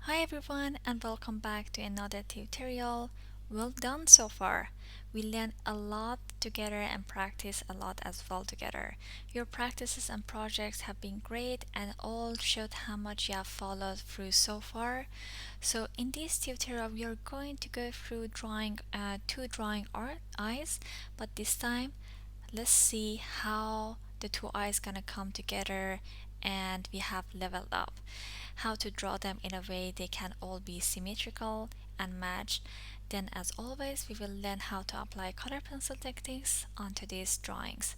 Hi everyone and welcome back to another tutorial. Well done so far. We learned a lot together and practice a lot as well together. Your practices and projects have been great and all showed how much you have followed through so far. So in this tutorial we are going to go through drawing two drawing art eyes, but this time let's see how the two eyes gonna come together and we have leveled up how to draw them in a way they can all be symmetrical and matched. Then as always we will learn how to apply color pencil techniques onto these drawings.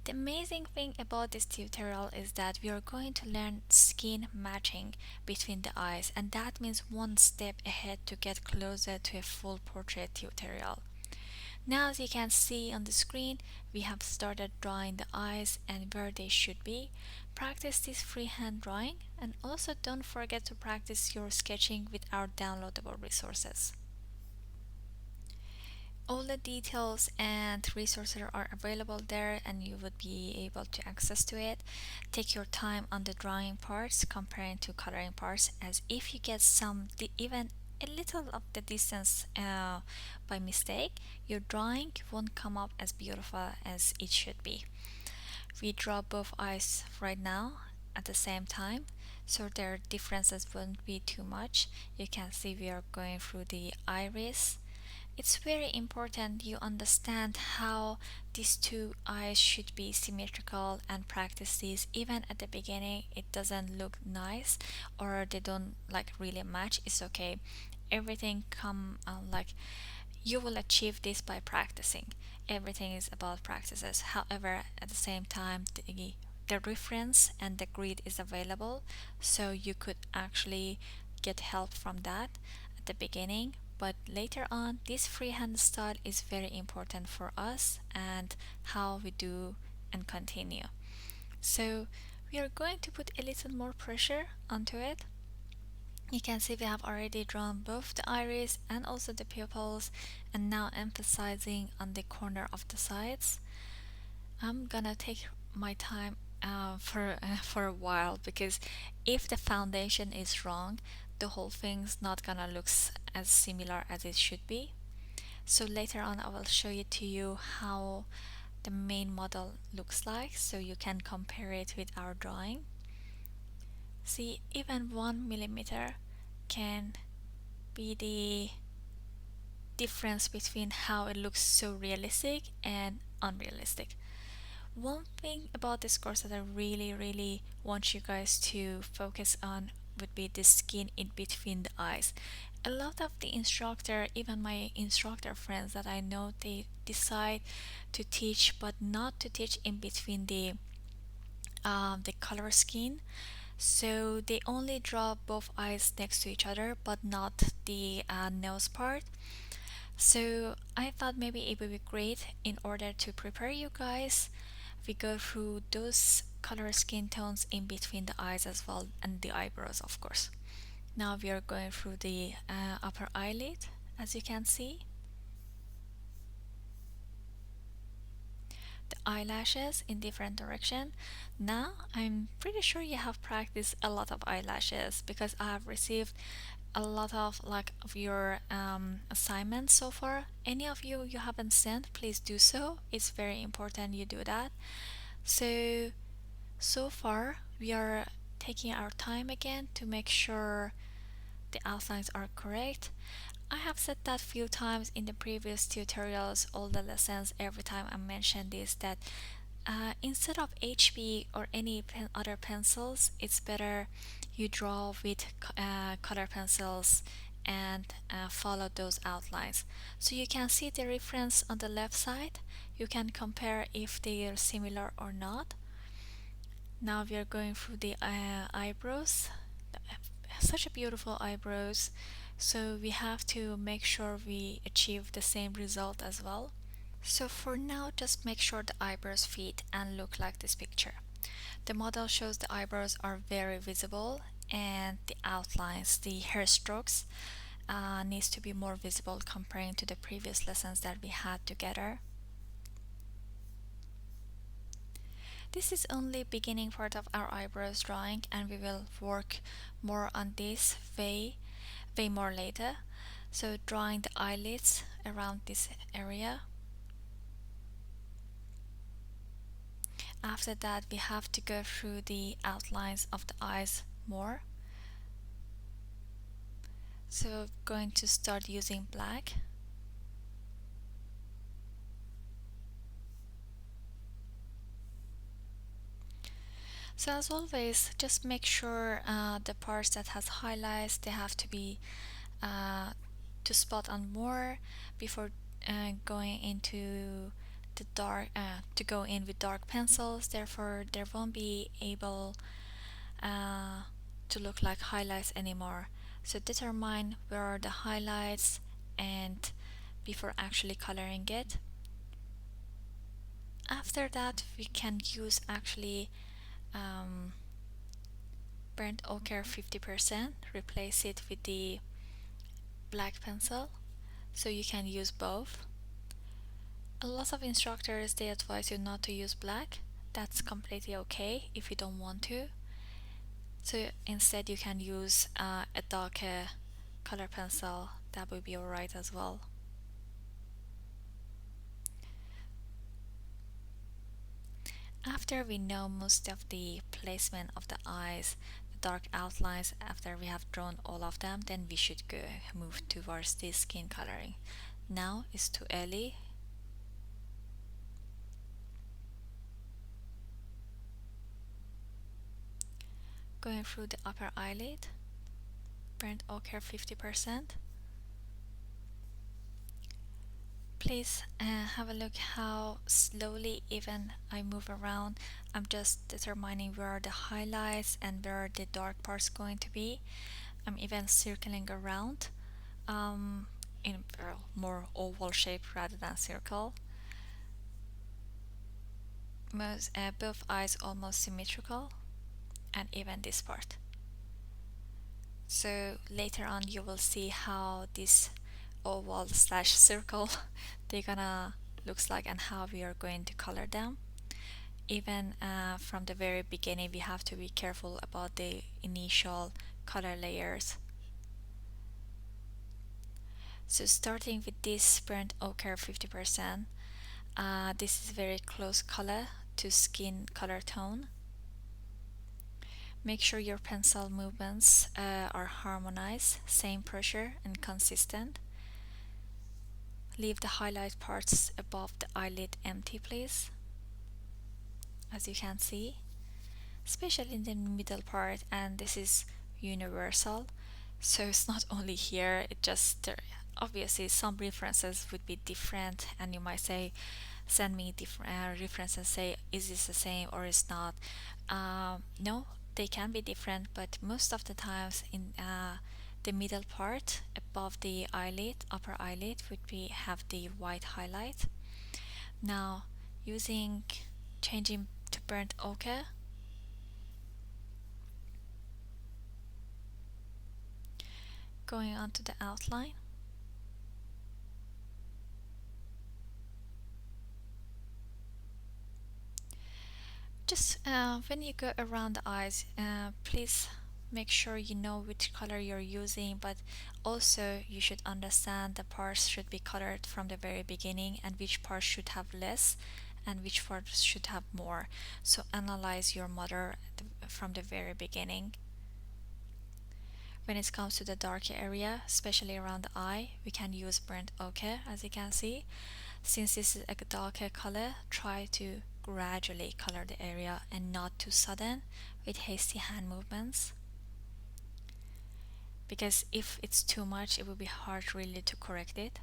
The amazing thing about this tutorial is that we are going to learn skin matching between the eyes, and that means one step ahead to get closer to a full portrait tutorial. Now as you can see on the screen, we have started drawing the eyes and where they should be. Practice this freehand drawing and also don't forget to practice your sketching with our downloadable resources. All the details and resources are available there and you would be able to access to it. Take your time on the drawing parts comparing to coloring parts, as if you get even a little of the distance by mistake, your drawing won't come up as beautiful as it should be. We draw both eyes right now at the same time, so their differences won't be too much. You can see we are going through the iris. It's very important you understand how these two eyes should be symmetrical and practice these. Even at the beginning it doesn't look nice or they don't like really match, it's okay. Everything come like you will achieve this by practicing. Everything is about practices. However, at the same time, the reference and the grid is available, so you could actually get help from that at the beginning. But later on, this freehand style is very important for us and how we do and continue. So we are going to put a little more pressure onto it. You can see we have already drawn both the iris and also the pupils, and now emphasizing on the corner of the sides. I'm gonna take my time for a while, because if the foundation is wrong, the whole thing's not gonna look as similar as it should be. So later on I will show it to you how the main model looks like so you can compare it with our drawing. See, even 1 millimeter can be the difference between how it looks so realistic and unrealistic. One thing about this course that I really want you guys to focus on would be the skin in between the eyes. A lot of the instructor, even my instructor friends that I know, they decide to teach but not to teach in between the color skin, so they only draw both eyes next to each other but not the nose part. So I thought maybe it would be great, in order to prepare you guys, we go through those color skin tones in between the eyes as well, and the eyebrows of course. Now we are going through the upper eyelid, as you can see, the eyelashes in different direction. Now I'm pretty sure you have practiced a lot of eyelashes, because I have received a lot of your assignments so far. Any of you haven't sent, please do so. It's very important you do that. So far we are taking our time again to make sure the outlines are correct. I have said that few times in the previous tutorials, all the lessons, every time I mention this, that instead of HB or any other pencils, it's better you draw with color pencils and follow those outlines. So you can see the reference on the left side. You can compare if they are similar or not. Now we are going through the eyebrows. Such a beautiful eyebrows. So we have to make sure we achieve the same result as well. So for now, just make sure the eyebrows fit and look like this picture. The model shows the eyebrows are very visible, and the outlines, the hair strokes, needs to be more visible comparing to the previous lessons that we had together. This is only beginning part of our eyebrows drawing, and we will work more on this way more later. So drawing the eyelids around this area. After that, we have to go through the outlines of the eyes more. So going to start using black. So as always, just make sure the parts that has highlights, they have to be uh, to spot on more before going into the dark to go in with dark pencils. Therefore, there won't be able uh, to look like highlights anymore. So determine where are the highlights and before actually coloring it. After that, we can use actually um, burnt ochre 50%, replace it with the black pencil, so you can use both. A lot of instructors, they advise you not to use black. That's completely okay if you don't want to. So instead you can use a darker color pencil, that would be alright as well. After we know most of the placement of the eyes, the dark outlines, after we have drawn all of them, then we should go move towards the skin coloring. Now it's too early. Going through the upper eyelid, burnt ochre 50%. Please have a look how slowly even I move around. I'm just determining where are the highlights and where are the dark parts going to be. I'm even circling around in more oval shape rather than circle. Both eyes almost symmetrical, and even this part. So later on you will see how this oval slash circle they're gonna looks like and how we are going to color them. Even from the very beginning we have to be careful about the initial color layers. So starting with this burnt ochre 50%, this is very close color to skin color tone. Make sure your pencil movements are harmonized, same pressure and consistent. Leave the highlight parts above the eyelid empty, please, as you can see, especially in the middle part, and this is universal, so it's not only here, it just obviously some references would be different, and you might say send me different references, say is this the same or is not. No, they can be different, but most of the times in the middle part above the eyelid, upper eyelid, would be have the white highlight. Now using changing to burnt ochre, going on to the outline. Just when you go around the eyes, please make sure you know which color you're using, but also you should understand the parts should be colored from the very beginning and which parts should have less and which parts should have more. So analyze your model from the very beginning. When it comes to the darker area, especially around the eye, we can use burnt ochre, as you can see. Since this is a darker color, try to gradually color the area and not too sudden with hasty hand movements. Because if it's too much, it will be hard really to correct it.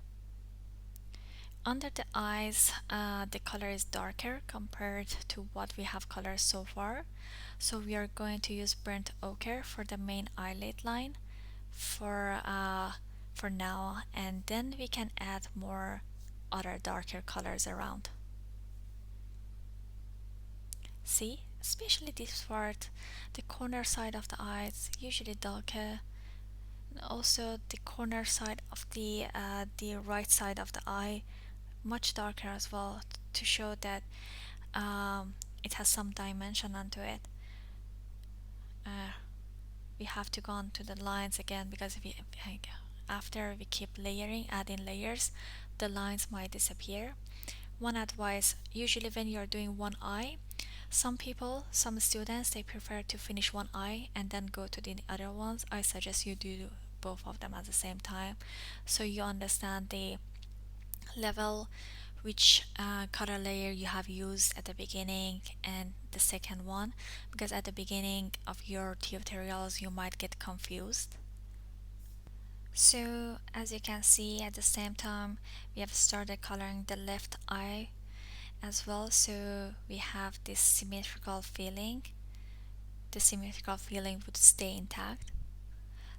Under the eyes, the color is darker compared to what we have colored so far. So we are going to use burnt ochre for the main eyelid line for now, and then we can add more other darker colors around. See, especially this part, the corner side of the eyes usually darker. Also, the corner side of the right side of the eye much darker as well, to show that it has some dimension onto it. uh, we have to go on to the lines again, because if we, like, after we keep layering, adding layers, the lines might disappear. One advice: usually when you're doing one eye, some students, they prefer to finish one eye and then go to the other ones. I suggest you do both of them at the same time, so you understand the level, which color layer you have used at the beginning and the second one, because at the beginning of your tutorials you might get confused. So as you can see, at the same time we have started coloring the left eye as well, so we have this symmetrical feeling. The symmetrical feeling would stay intact.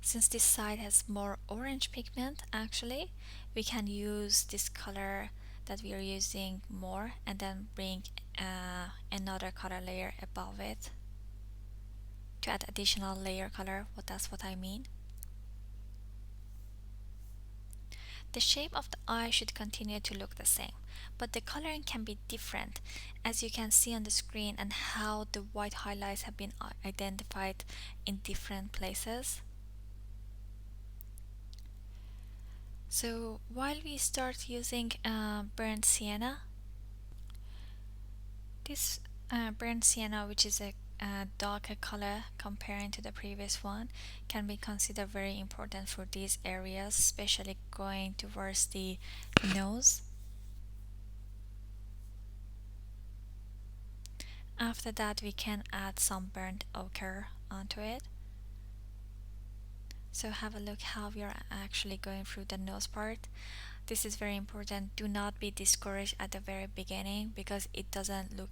Since this side has more orange pigment, actually, we can use this color that we are using more and then bring another color layer above it to add additional layer color. That's what I mean. The shape of the eye should continue to look the same, but the coloring can be different, as you can see on the screen, and how the white highlights have been identified in different places. So while we start using burnt sienna, this burnt sienna, which is a darker color comparing to the previous one, can be considered very important for these areas, especially going towards the nose. After that, we can add some burnt ochre onto it. So have a look how we are actually going through the nose part. This is very important. Do not be discouraged at the very beginning, because it doesn't look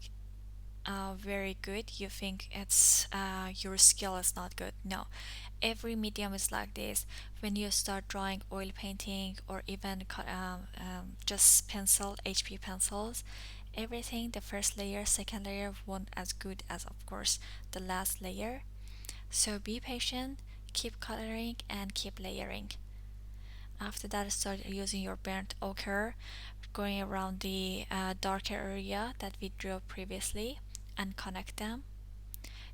very good. You think it's your skill is not good. No, every medium is like this. When you start drawing oil painting, or even just pencil, HP pencils, everything, the first layer, second layer won't as good as, of course, the last layer. So be patient, keep coloring and keep layering. After that, start using your burnt ochre, going around the darker area that we drew previously, and connect them.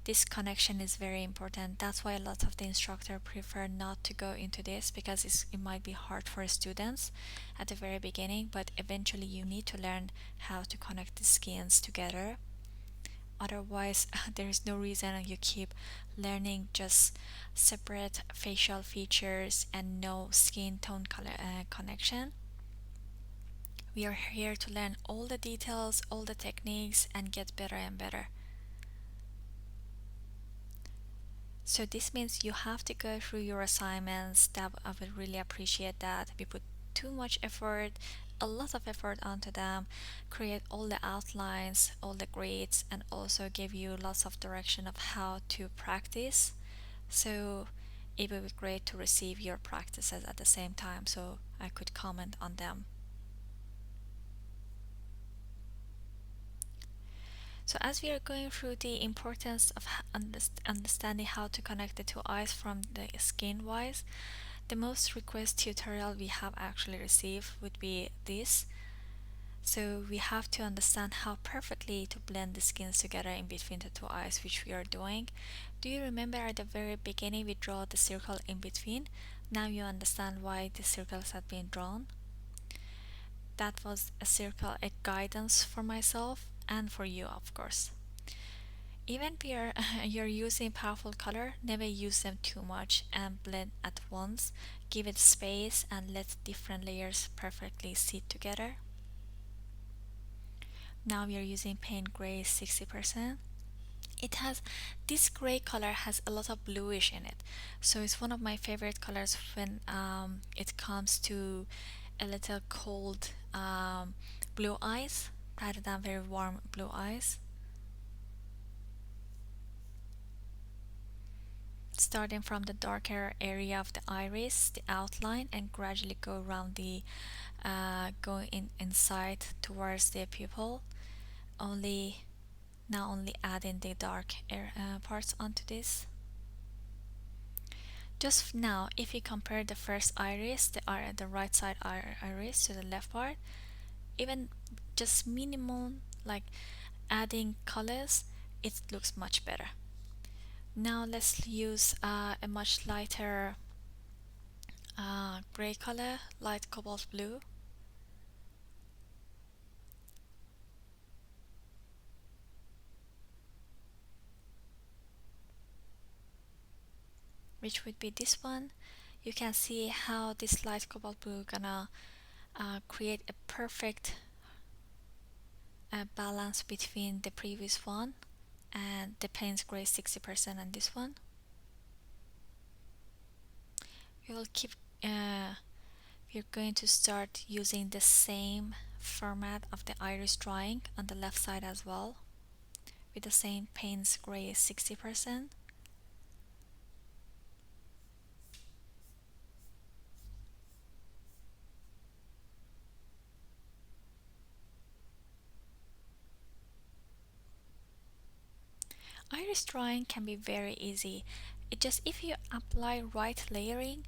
This connection is very important. That's why a lot of the instructor prefer not to go into this, because it might be hard for students at the very beginning, but eventually you need to learn how to connect the skins together. Otherwise, there is no reason you keep learning just separate facial features and no skin tone color, connection. We are here to learn all the details, all the techniques, and get better and better. So this means you have to go through your assignments. That I would really appreciate that. We put too much effort, a lot of effort onto them, create all the outlines, all the grades, and also give you lots of direction of how to practice. So it would be great to receive your practices at the same time, so I could comment on them. So as we are going through the importance of understanding how to connect the two eyes from the skin wise, the most request tutorial we have actually received would be this. So we have to understand how perfectly to blend the skins together in between the two eyes, which we are doing. Do you remember at the very beginning we draw the circle in between? Now you understand why the circles have been drawn. That was a circle, a guidance for myself and for you, of course. Even if you're using powerful color, never use them too much and blend at once. Give it space and let different layers perfectly sit together. Now we are using paint gray 60%. It has this gray color has a lot of bluish in it, so it's one of my favorite colors when it comes to a little cold blue eyes rather than very warm blue eyes. Starting from the darker area of the iris, the outline, and gradually go around the go inside towards the pupil. Only now only adding the dark parts onto this. Just now, if you compare the first iris, the right side iris to the left part, even just minimum, like adding colors, it looks much better. Now let's use a much lighter gray color, light cobalt blue, which would be this one. You can see how this light cobalt blue gonna create a perfect balance between the previous one and the Payne's Gray 60% and this one. We will keep we're going to start using the same format of the iris drawing on the left side as well, with the same Payne's Gray 60%. Iris drawing can be very easy. It just, if you apply right layering,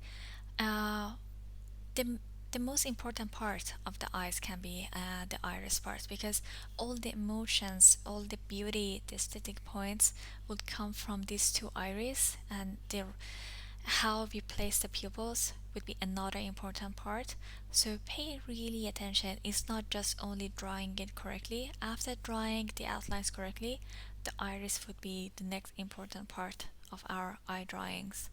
uh, the the most important part of the eyes can be the iris part, because all the emotions, all the beauty, the aesthetic points would come from these two iris, and how we place the pupils would be another important part. So pay really attention. It's not just only drawing it correctly. After drawing the outlines correctly, the iris would be the next important part of our eye drawings.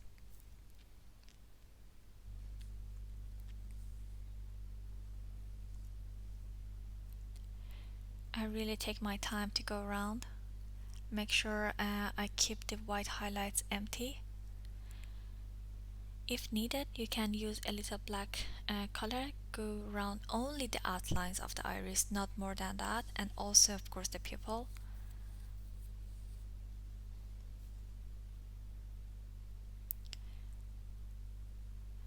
I really take my time to go around. Make sure I keep the white highlights empty. If needed, you can use a little black color, go around only the outlines of the iris, not more than that, and also of course the pupil.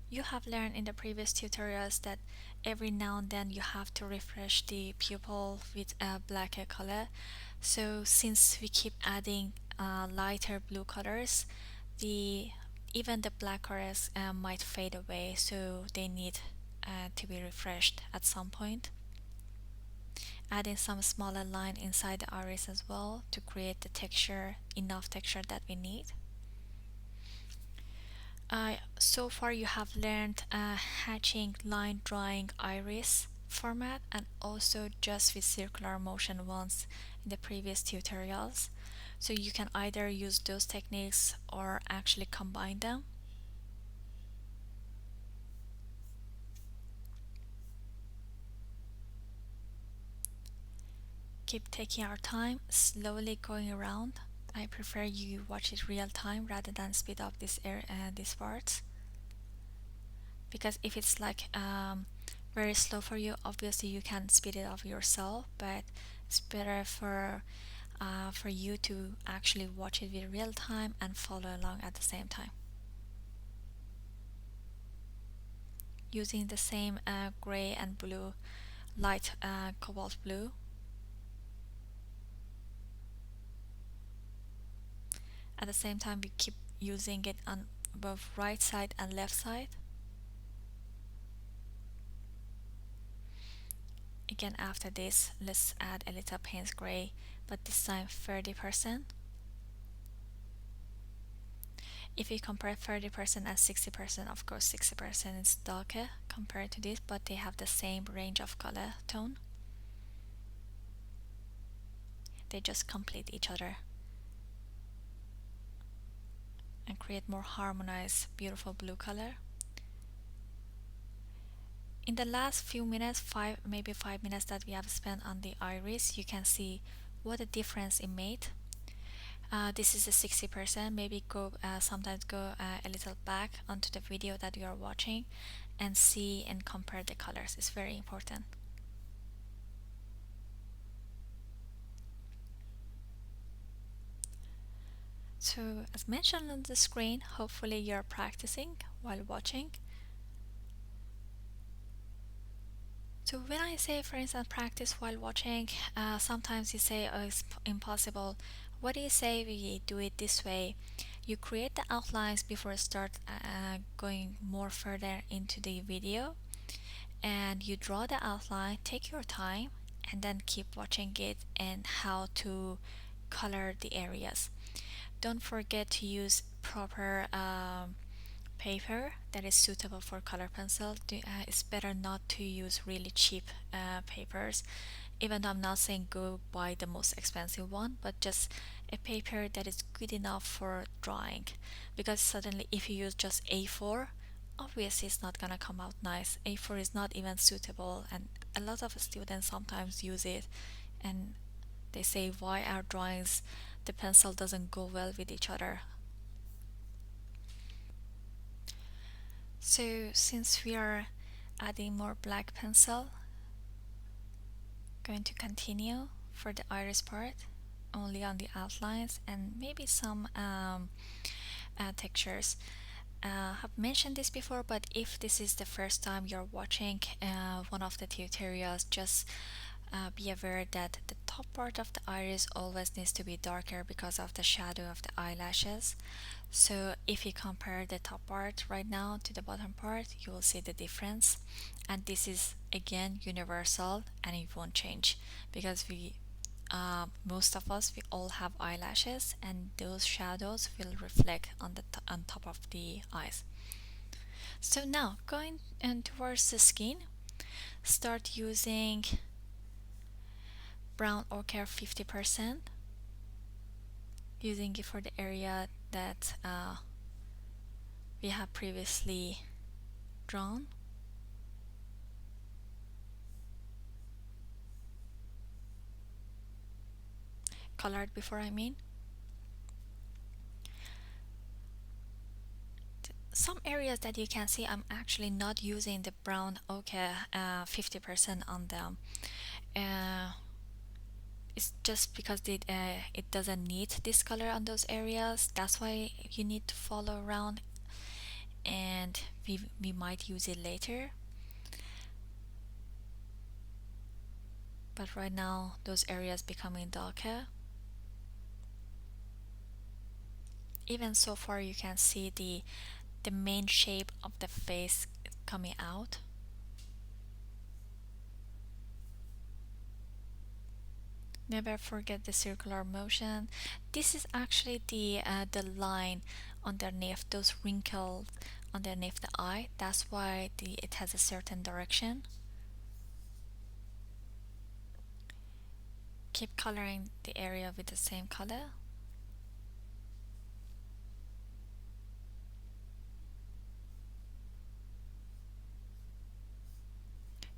You have learned in the previous tutorials that every now and then you have to refresh the pupil with a blacker color. So since we keep adding lighter blue colors, the even the black colors might fade away, so they need to be refreshed at some point. Adding some smaller line inside the iris as well to create the texture, enough texture that we need. So far you have learned hatching, line drawing, iris format, and also just with circular motion ones in the previous tutorials. So you can either use those techniques or actually combine them. Keep taking our time, slowly going around. I prefer you watch it real time rather than speed up these parts, because if it's like very slow for you, obviously you can speed it up yourself, but it's better for you to actually watch it with real time and follow along at the same time. Using the same gray and blue, light cobalt blue. At the same time, we keep using it on both right side and left side. Again, after this, let's add a little Payne's Gray, but this time 30%. If you compare 30% and 60%, of course 60% is darker compared to this, but they have the same range of color tone. They just complete each other and create more harmonized, beautiful blue color. In the last few minutes, maybe 5 minutes that we have spent on the iris, you can see what a difference it made. This is a 60%. Maybe sometimes go a little back onto the video that you are watching and see and compare the colors. It's very important. So as mentioned on the screen, hopefully you're practicing while watching. So when I say, for instance, practice while watching, sometimes you say, oh, it's impossible. What do you say we do it this way? You create the outlines before start going more further into the video, and you draw the outline, take your time, and then keep watching it and how to color the areas. Don't forget to use proper paper that is suitable for color pencil. It's better not to use really cheap papers, even though I'm not saying go buy the most expensive one, but just a paper that is good enough for drawing. Because suddenly if you use just A4, obviously it's not gonna come out nice. A4 is not even suitable, and a lot of students sometimes use it and they say why our drawings, the pencil doesn't go well with each other. So since we are adding more black pencil, going to continue for the iris part only on the outlines and maybe some textures. I've mentioned this before, but if this is the first time you're watching one of the tutorials, just be aware that the top part of the iris always needs to be darker because of the shadow of the eyelashes. So if you compare the top part right now to the bottom part, you will see the difference. And this is again universal and it won't change because most of us, we all have eyelashes and those shadows will reflect on on top of the eyes. So now going towards the skin, start using brown ochre 50%, using it for the area that we have previously drawn. Colored before, I mean. Some areas that you can see, I'm actually not using the brown ochre 50% on them. Uh, it's just because it doesn't need this color on those areas. That's why you need to follow around, and we might use it later. But right now, those areas becoming darker. Even so far, you can see the main shape of the face coming out. Never forget the circular motion. This is actually the line underneath those wrinkles underneath the eye. That's why it has a certain direction. Keep coloring the area with the same color.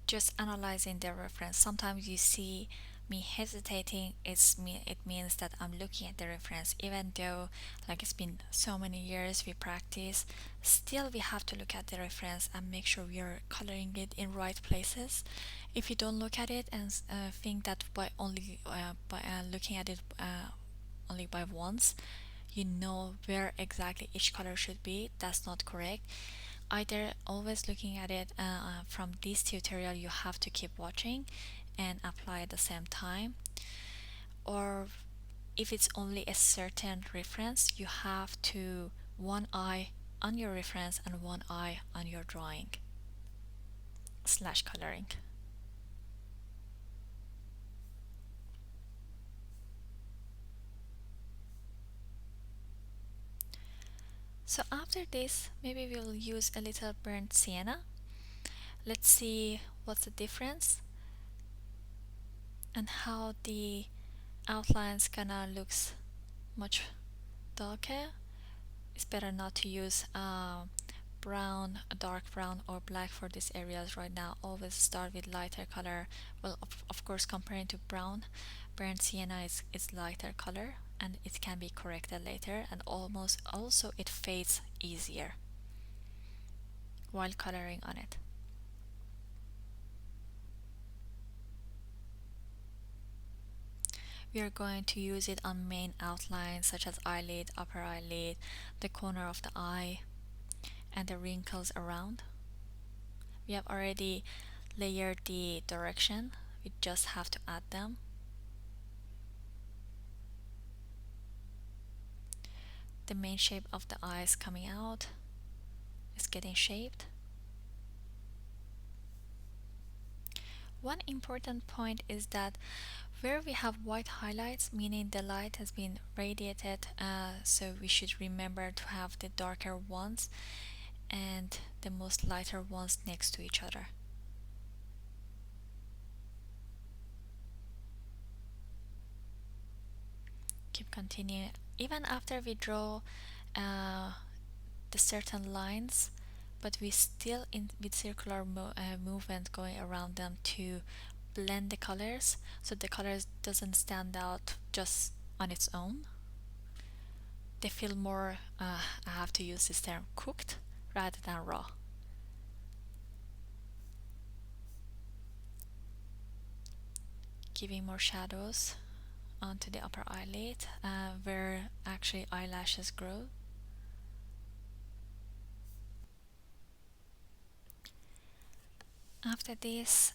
Just analyzing the reference. Sometimes you see me hesitating, it means that I'm looking at the reference. Even though like it's been so many years we practice, still we have to look at the reference and make sure we are coloring it in right places. If you don't look at it and think that by looking at it only by once, you know where exactly each color should be, that's not correct. Either always looking at it from this tutorial, you have to keep watching and apply at the same time, or if it's only a certain reference, you have to one eye on your reference and one eye on your drawing slash coloring. So after this, maybe we'll use a little burnt sienna. Let's see what's the difference and how the outlines gonna looks much darker. It's better not to use brown, dark brown or black for these areas right now. Always start with lighter color. Well, of course, comparing to brown, burnt sienna is lighter color and it can be corrected later, and almost also it fades easier while coloring on it. We are going to use it on main outlines such as eyelid, upper eyelid, the corner of the eye, and the wrinkles around. We have already layered the direction, we just have to add them. The main shape of the eyes coming out is getting shaped. One important point is that where we have white highlights, meaning the light has been radiated, so we should remember to have the darker ones and the most lighter ones next to each other. Keep continuing. Even after we draw uh, the certain lines, but we still in with circular movement going around them to blend the colors so the colors doesn't stand out just on its own. They feel more, I have to use this term, cooked rather than raw. Giving more shadows onto the upper eyelid where actually eyelashes grow. After this,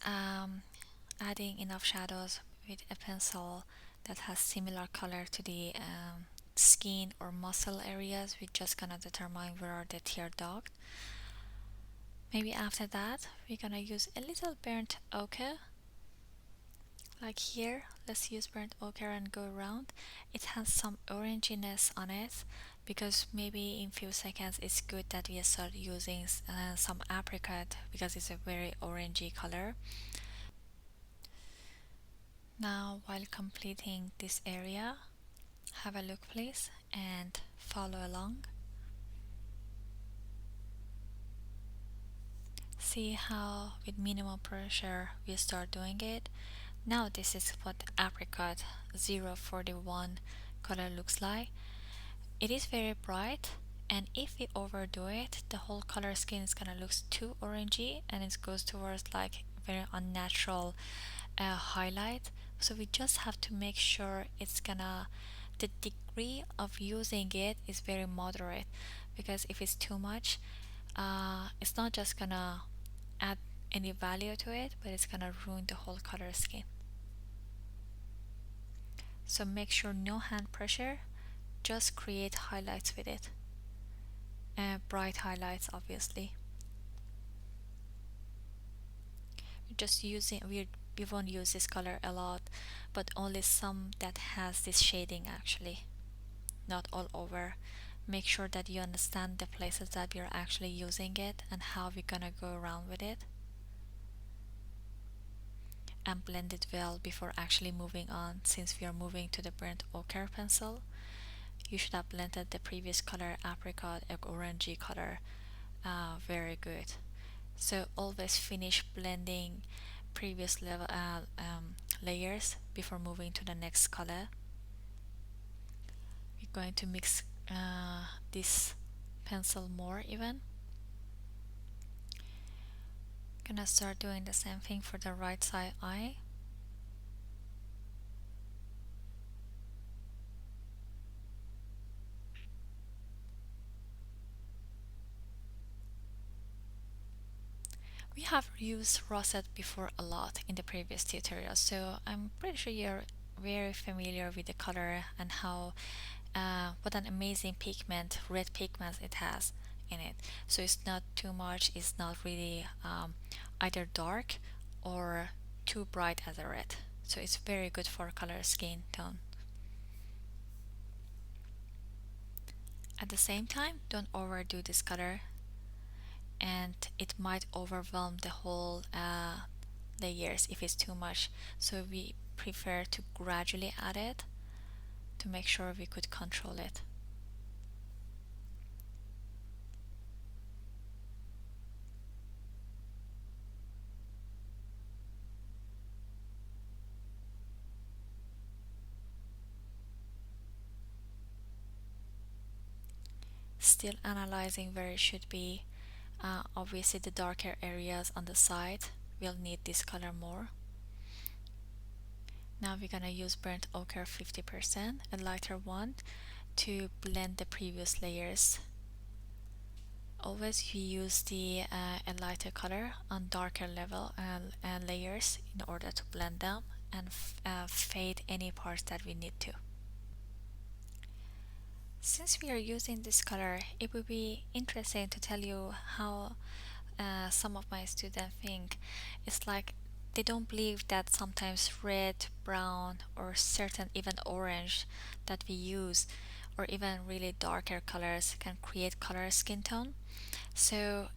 adding enough shadows with a pencil that has similar color to the skin or muscle areas, we're just gonna determine where are the tear duct. Maybe after that, we're gonna use a little burnt ochre. Like here, let's use burnt ochre and go around. It has some oranginess on it because maybe in few seconds it's good that we start using some apricot because it's a very orangey color. Now, while completing this area, have a look please and follow along. See how with minimal pressure we start doing it. Now this is what the apricot 041 color looks like. It is very bright, and if we overdo it, the whole color scheme is gonna look too orangey and it goes towards like very unnatural highlight. So we just have to make sure it's gonna the degree of using it is very moderate, because if it's too much, it's not just gonna add any value to it, but it's gonna ruin the whole color scheme. So make sure no hand pressure, just create highlights with it. Bright highlights, obviously. Just using we won't use this color a lot, but only some that has this shading actually, not all over. Make sure that you understand the places that we're actually using it and how we're gonna go around with it, and blend it well before actually moving on. Since we are moving to the burnt ochre pencil, you should have blended the previous color apricot or orangey color very good. So always finish blending previous level layers before moving to the next color. We're going to mix this pencil more even. Gonna start doing the same thing for the right side eye. We have used Rosette before a lot in the previous tutorial, so I'm pretty sure you're very familiar with the color and how what an amazing pigment, red pigment it has in it. So it's not too much, it's not really either dark or too bright as a red. So it's very good for color skin tone. At the same time, don't overdo this color and it might overwhelm the whole layers if it's too much. So we prefer to gradually add it to make sure we could control it. Still analyzing where it should be. Obviously the darker areas on the side will need this color more. Now we're gonna use burnt ochre 50%, a lighter one, to blend the previous layers. Always we use the a lighter color on darker level layers in order to blend them and fade any parts that we need to. Since we are using this color, it would be interesting to tell you how some of my students think it's like they don't believe that sometimes red, brown, or certain even orange that we use, or even really darker colors, can create color skin tone. So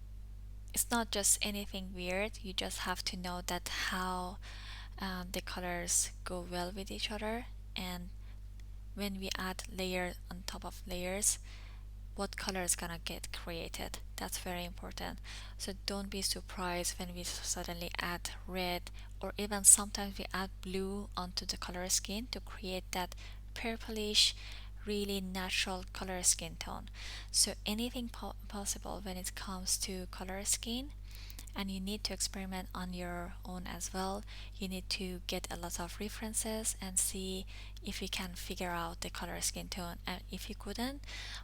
it's not just anything weird, you just have to know that how the colors go well with each other, and when we add layer on top of layers, what color is gonna get created. That's very important. So don't be surprised when we suddenly add red, or even sometimes we add blue onto the color skin to create that purplish, really natural color skin tone. So anything possible when it comes to color skin, and you need to experiment on your own as well. You need to get a lot of references and see if you can figure out the color skin tone. And if you couldn't,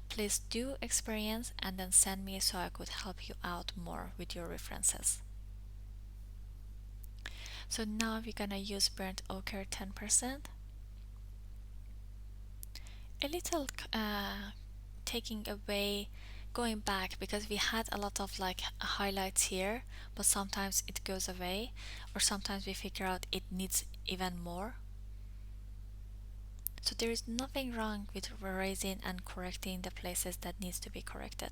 please do experience and then send me so I could help you out more with your references. So now we're gonna use burnt ochre 10%. A little taking away, going back, because we had a lot of like highlights here, but sometimes it goes away, or sometimes we figure out it needs even more. So there is nothing wrong with erasing and correcting the places that needs to be corrected.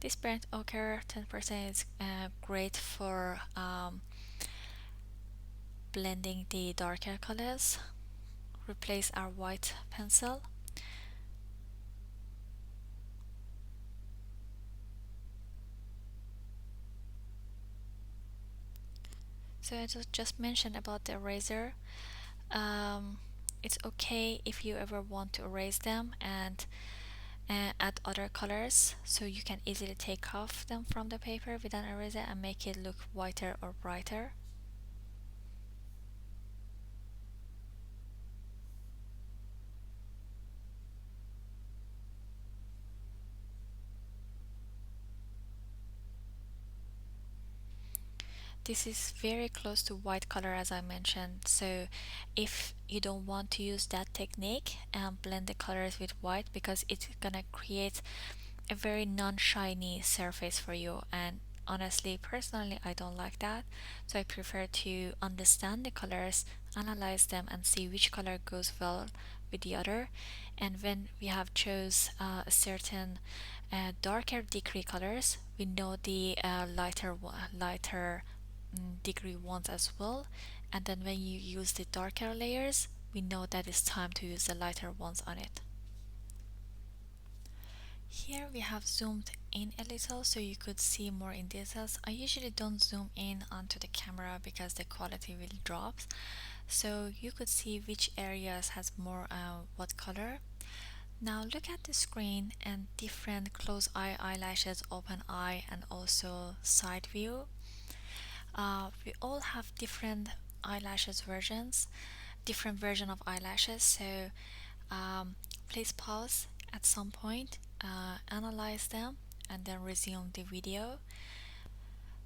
This burnt ochre 10% is great for blending the darker colors. Replace our white pencil. So I just mentioned about the eraser. Um, it's okay if you ever want to erase them and add other colors, so you can easily take off them from the paper with an eraser and make it look whiter or brighter. This is very close to white color as I mentioned, so if you don't want to use that technique and blend the colors with white, because it's gonna create a very non-shiny surface for you, and honestly personally I don't like that. So I prefer to understand the colors, analyze them, and see which color goes well with the other. And when we have chose a certain darker degree colors, we know the lighter degree ones as well, and then when you use the darker layers, we know that it's time to use the lighter ones on it. Here we have zoomed in a little so you could see more in details. I usually don't zoom in onto the camera because the quality will drop. So you could see which areas has more what color. Now look at the screen and different close eye eyelashes, open eye, and also side view. We all have different eyelashes versions, different version of eyelashes. So please pause at some point, analyze them, and then resume the video.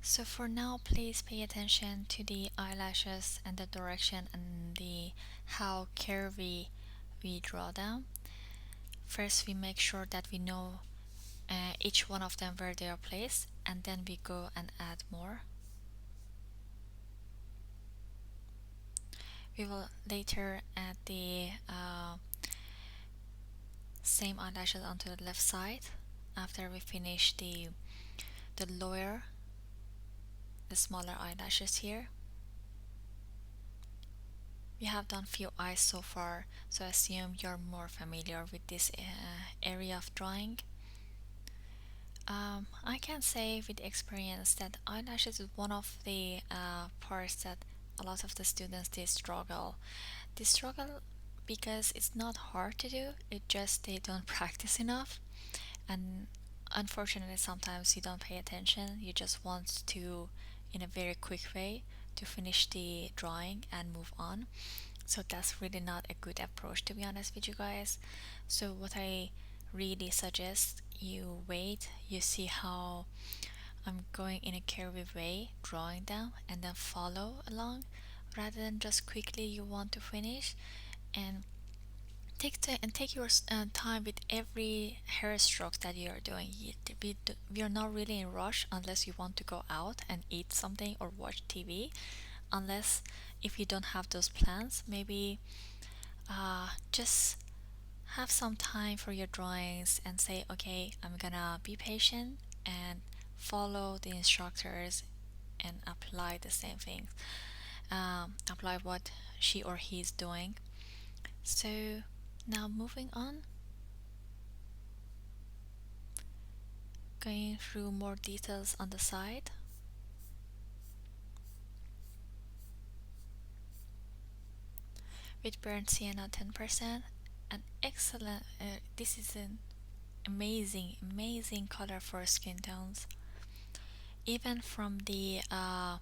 So for now, please pay attention to the eyelashes and the direction and the how curvy we draw them. First, we make sure that we know each one of them where they are placed, and then we go and add more. We will later add the same eyelashes onto the left side after we finish the lower, the smaller eyelashes here. We have done few eyes so far, so I assume you're more familiar with this area of drawing. I can say with experience that eyelashes is one of the parts that a lot of the students they struggle. They struggle because it's not hard to do, it just they don't practice enough, and unfortunately sometimes you don't pay attention, you just want to in a very quick way to finish the drawing and move on. So that's really not a good approach, to be honest with you guys. So what I really suggest, you wait, you see how I'm going in a curvy way drawing them, and then follow along rather than just quickly you want to finish. And take your time with every hair stroke that you are doing. We are not really in rush unless you want to go out and eat something or watch TV. Unless if you don't have those plans, maybe just have some time for your drawings and say, okay, I'm gonna be patient and follow the instructors and apply the same thing. Apply what she or he is doing. So now moving on, going through more details on the side. With burnt sienna 10%, an excellent, this is an amazing color for skin tones. Even from the, I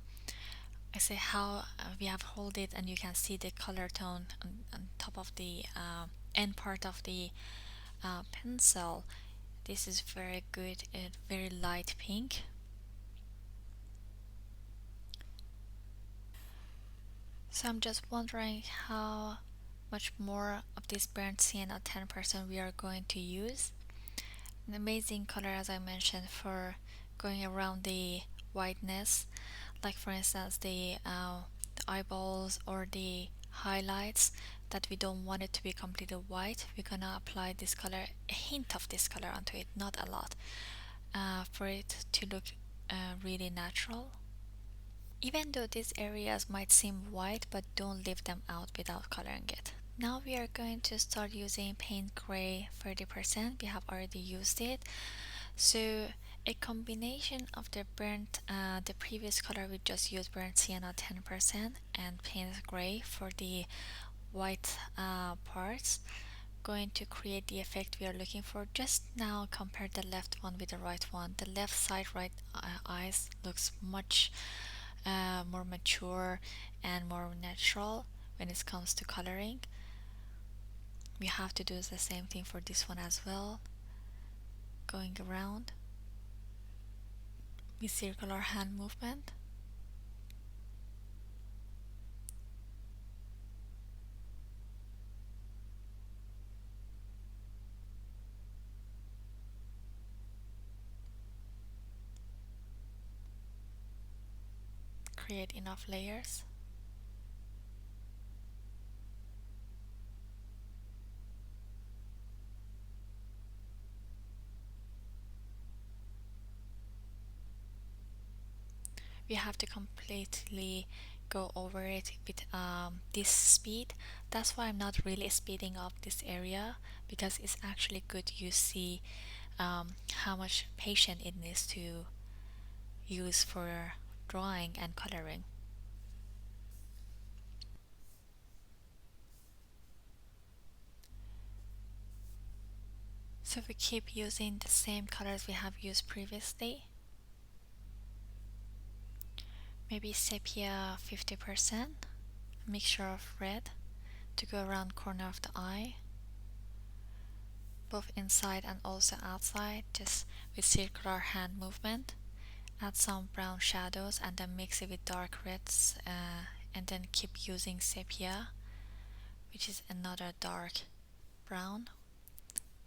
say how we have hold it and you can see the color tone on top of the end part of the pencil. This is very good, very light pink. So I'm just wondering how much more of this burnt sienna 10% we are going to use. An amazing color, as I mentioned, for going around the whiteness, like for instance the eyeballs or the highlights that we don't want it to be completely white. We're gonna apply this color, a hint of this color onto it, not a lot, for it to look really natural. Even though these areas might seem white, but don't leave them out without coloring it. Now we are going to start using paint gray 30%. We have already used it. So a combination of the previous color we just used, burnt sienna 10% and paint gray for the white parts, going to create the effect we are looking for. Just now compare the left one with the right one. The left side right eyes looks much more mature and more natural when it comes to coloring. We have to do the same thing for this one as well. Going around with circular hand movement. Create enough layers. We have to completely go over it with this speed. That's why I'm not really speeding up this area, because it's actually good you see how much patience it needs to use for drawing and coloring. So we keep using the same colors we have used previously. Maybe sepia 50%, mixture of red to go around corner of the eye, both inside and also outside, just with circular hand movement. Add some brown shadows and then mix it with dark reds, and then keep using sepia, which is another dark brown.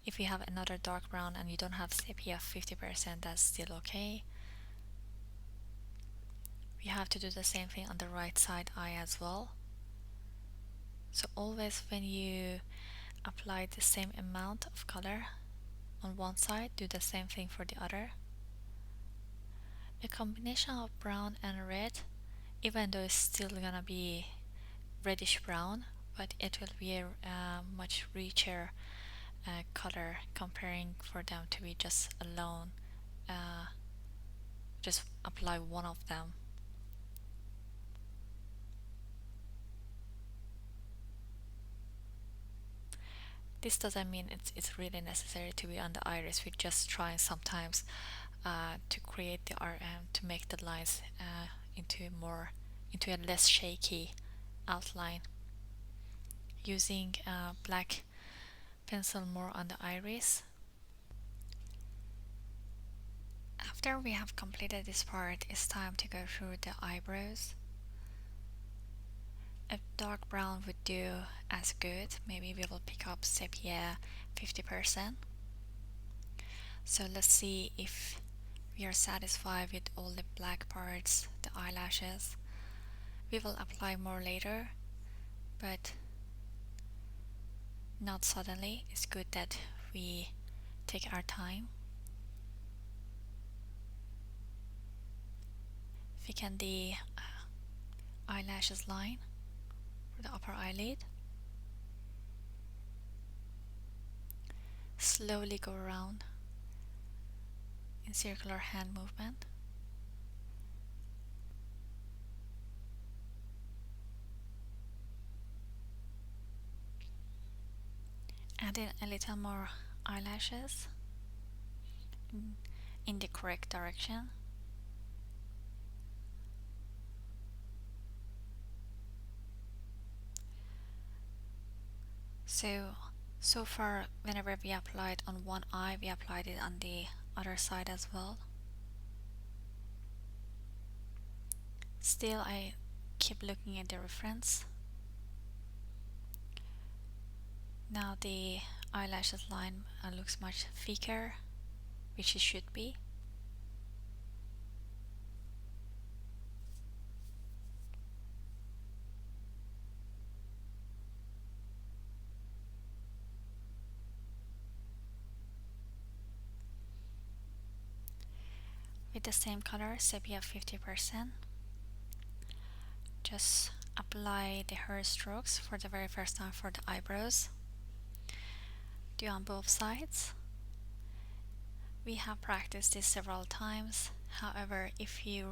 If you have another dark brown and you don't have sepia 50%, that's still okay. We have to do the same thing on the right side eye as well. So always when you apply the same amount of color on one side, do the same thing for the other. A combination of brown and red, even though it's still gonna be reddish brown, but it will be a much richer color comparing for them to be just alone. Just apply one of them. This doesn't mean it's really necessary to be on the iris. We're just trying sometimes to create the to make the lines into a less shaky outline. Using black pencil more on the iris. After we have completed this part, it's time to go through the eyebrows. A dark brown would do as good. Maybe we will pick up sepia 50%. So let's see if we are satisfied with all the black parts, the eyelashes. We will apply more later, but not suddenly. It's good that we take our time. Thicken the eyelashes line for the upper eyelid. Slowly go around in circular hand movement. Add in a little more eyelashes in the correct direction. So far, whenever we applied on one eye, we applied it on the other side as well. Still, I keep looking at the reference. Now the eyelashes line looks much thicker, which it should be. With the same color, sepia 50%, just apply the hair strokes for the very first time for the eyebrows. Do on both sides. We have practiced this several times. However, if you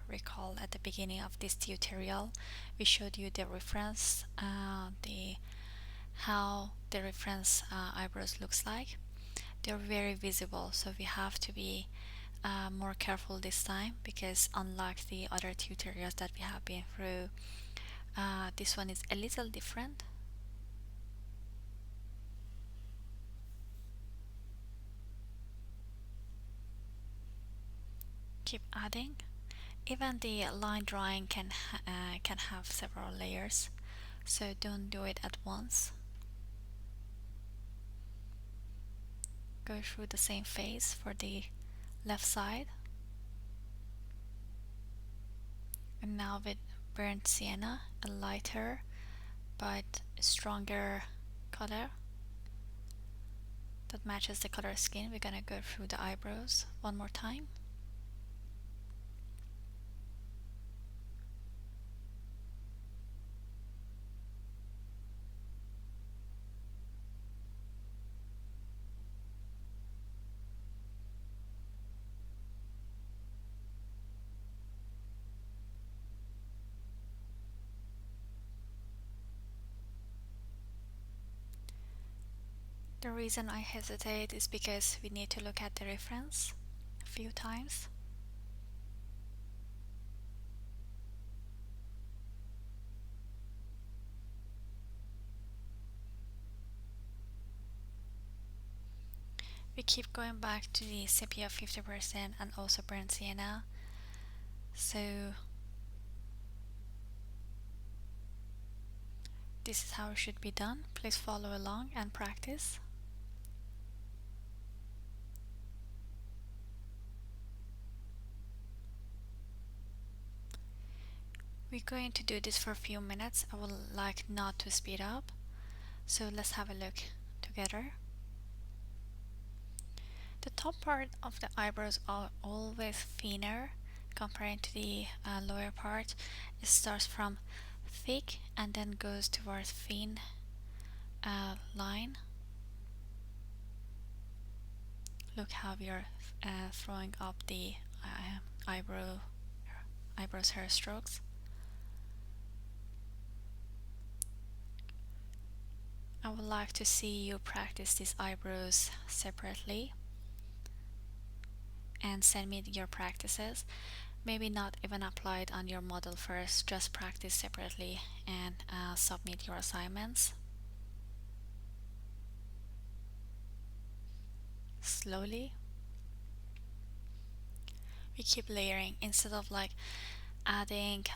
recall at the beginning of this tutorial, we showed you the reference, how the reference eyebrows looks like. They're very visible, so we have to be more careful this time, because unlike the other tutorials that we have been through, this one is a little different. Keep adding. Even the line drawing can have several layers, so don't do it at once. Go through the same phase for the left side. And now with burnt sienna, a lighter but stronger color that matches the color skin, we're gonna go through the eyebrows one more time. The reason I hesitate is because we need to look at the reference a few times. We keep going back to the sepia 50% and also burnt sienna. So this is how it should be done. Please follow along and practice. We're going to do this for a few minutes. I would like not to speed up, so let's have a look together. The top part of the eyebrows are always thinner compared to the lower part. It starts from thick and then goes towards thin line. Look how we are throwing up the eyebrows hair strokes. I would like to see you practice these eyebrows separately and send me your practices. Maybe not even apply it on your model first, just practice separately and submit your assignments. Slowly. We keep layering instead of like adding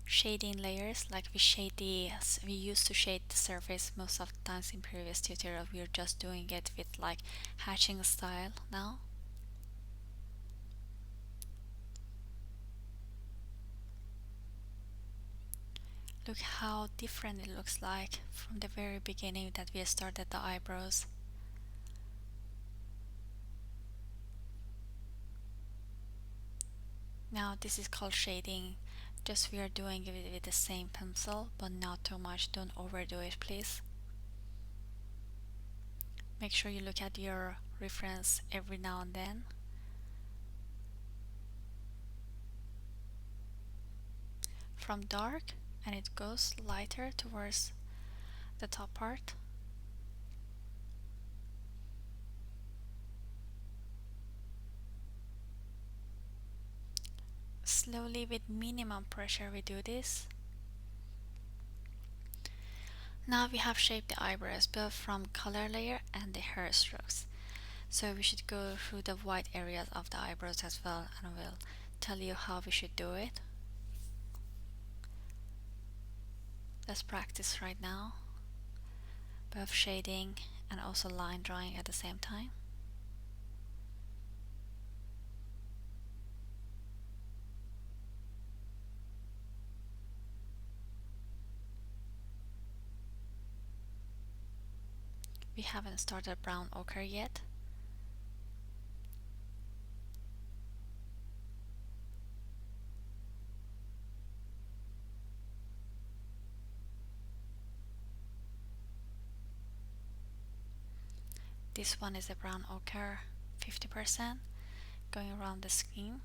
shading layers, like we used to shade the surface most of the times in previous tutorial. We're just doing it with like hatching style now. Look how different it looks like from the very beginning that we started the eyebrows. Now this is called shading. Just we are doing it with the same pencil, but not too much. Don't overdo it, please. Make sure you look at your reference every now and then. From dark, and it goes lighter towards the top part. Slowly, with minimum pressure, we do this. Now we have shaped the eyebrows both from color layer and the hair strokes. So we should go through the white areas of the eyebrows as well, and I will tell you how we should do it. Let's practice right now, both shading and also line drawing at the same time. We haven't started brown ochre yet. This one is a brown ochre, 50%, going around the skin.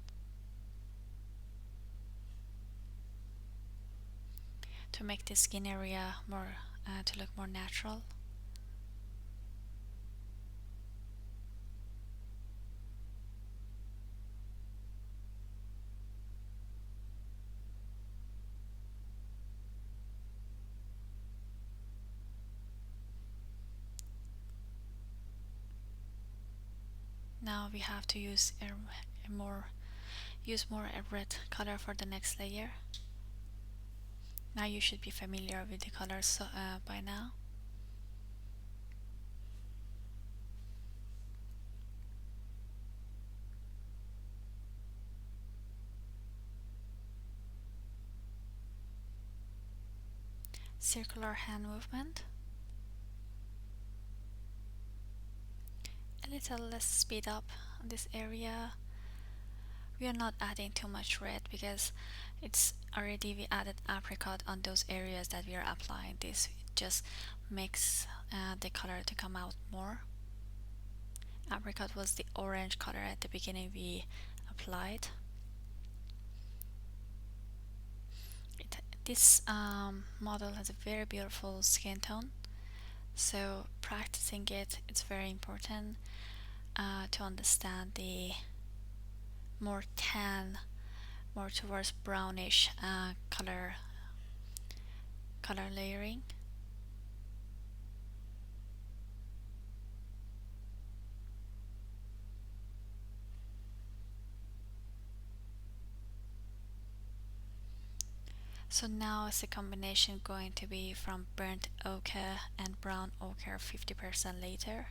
To make the skin area more to look more natural. Now we have to use more a red color for the next layer. Now you should be familiar with the colors by now. Circular hand movement. A little less speed up on this area. We are not adding too much red because it's already we added apricot on those areas that we are applying this. It just makes the color to come out more. Apricot was the orange color at the beginning we applied. This model has a very beautiful skin tone, so practicing it's very important to understand the more tan, more towards brownish color layering. So now it's a combination going to be from burnt ochre and brown ochre 50% later.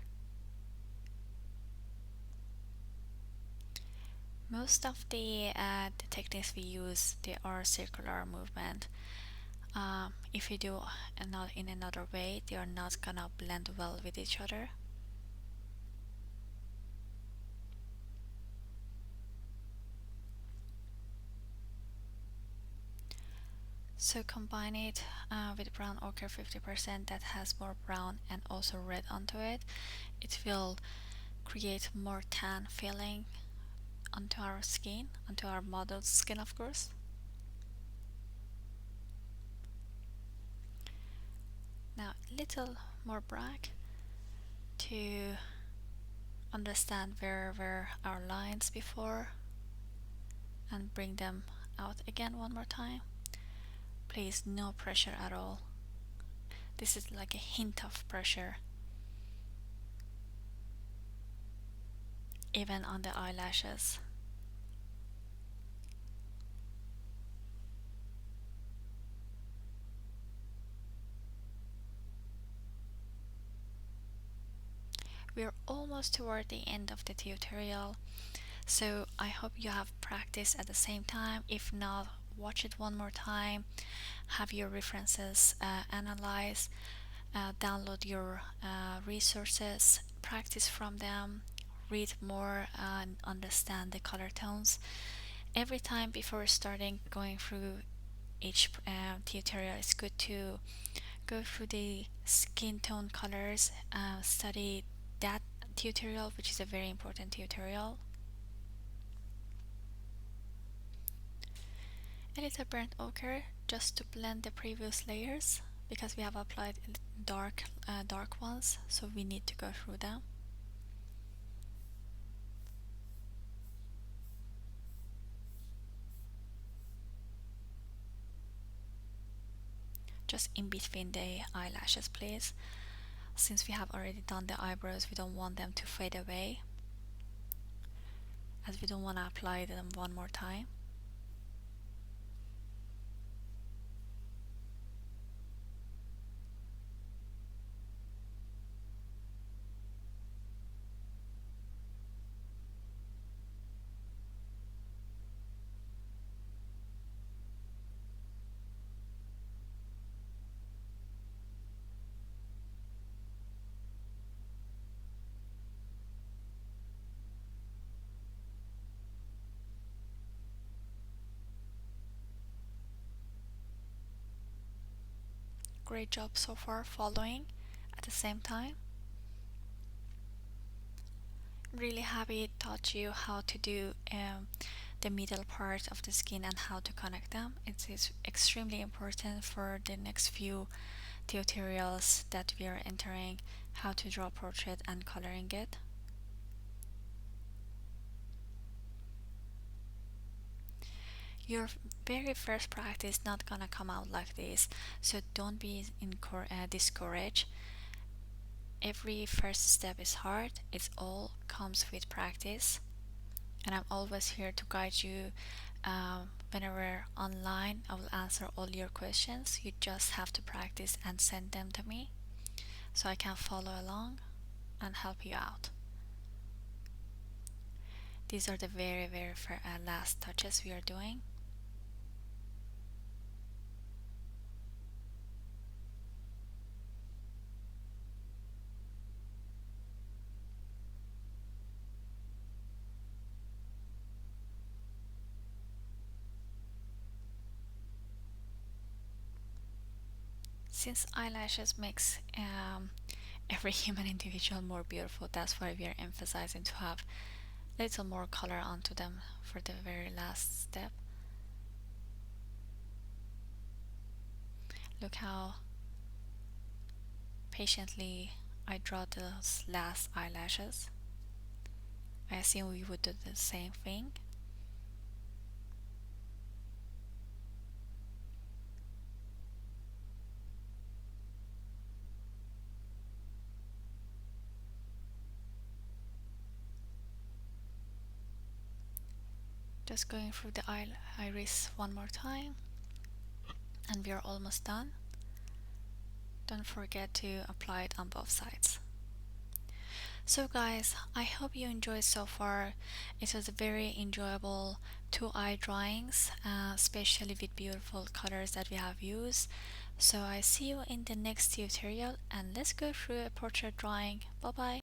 Most of the techniques we use, they are circular movement. If you do not in another way, they are not gonna blend well with each other. So combine it with brown ochre 50% that has more brown and also red onto it. It will create more tan feeling onto our skin, onto our model's skin, of course. Now a little more black to understand where were our lines before and bring them out again one more time. Please, no pressure at all. This is like a hint of pressure, even on the eyelashes. we're almost toward the end of the tutorial, so I hope you have practiced at the same time. If not, watch it one more time, have your references analyze, download your resources, practice from them, read more and understand the color tones. Every time before starting going through each tutorial, it's good to go through the skin tone colors, study that tutorial, which is a very important tutorial. A little burnt ochre just to blend the previous layers, because we have applied dark ones, so we need to go through them. Just in between the eyelashes, please. Since we have already done the eyebrows, we don't want them to fade away, as we don't want to apply them one more time. Great job so far following at the same time. Really happy it taught you how to do the middle part of the skin and how to connect them. It is extremely important for the next few tutorials that we are entering, how to draw portrait and coloring it. Your very first practice not gonna come out like this, so don't be discouraged. Every first step is hard. It all comes with practice, and I'm always here to guide you. Whenever online, I will answer all your questions. You just have to practice and send them to me so I can follow along and help you out. These are the very last touches we are doing. Since eyelashes makes every human individual more beautiful, that's why we are emphasizing to have a little more color onto them for the very last step. Look how patiently I draw those last eyelashes. I assume we would do the same thing. Just going through the iris one more time, and we are almost done. Don't forget to apply it on both sides. So guys, I hope you enjoyed so far. It was a very enjoyable 2 eye drawings, especially with beautiful colors that we have used. So I see you in the next tutorial, and let's go through a portrait drawing. Bye bye.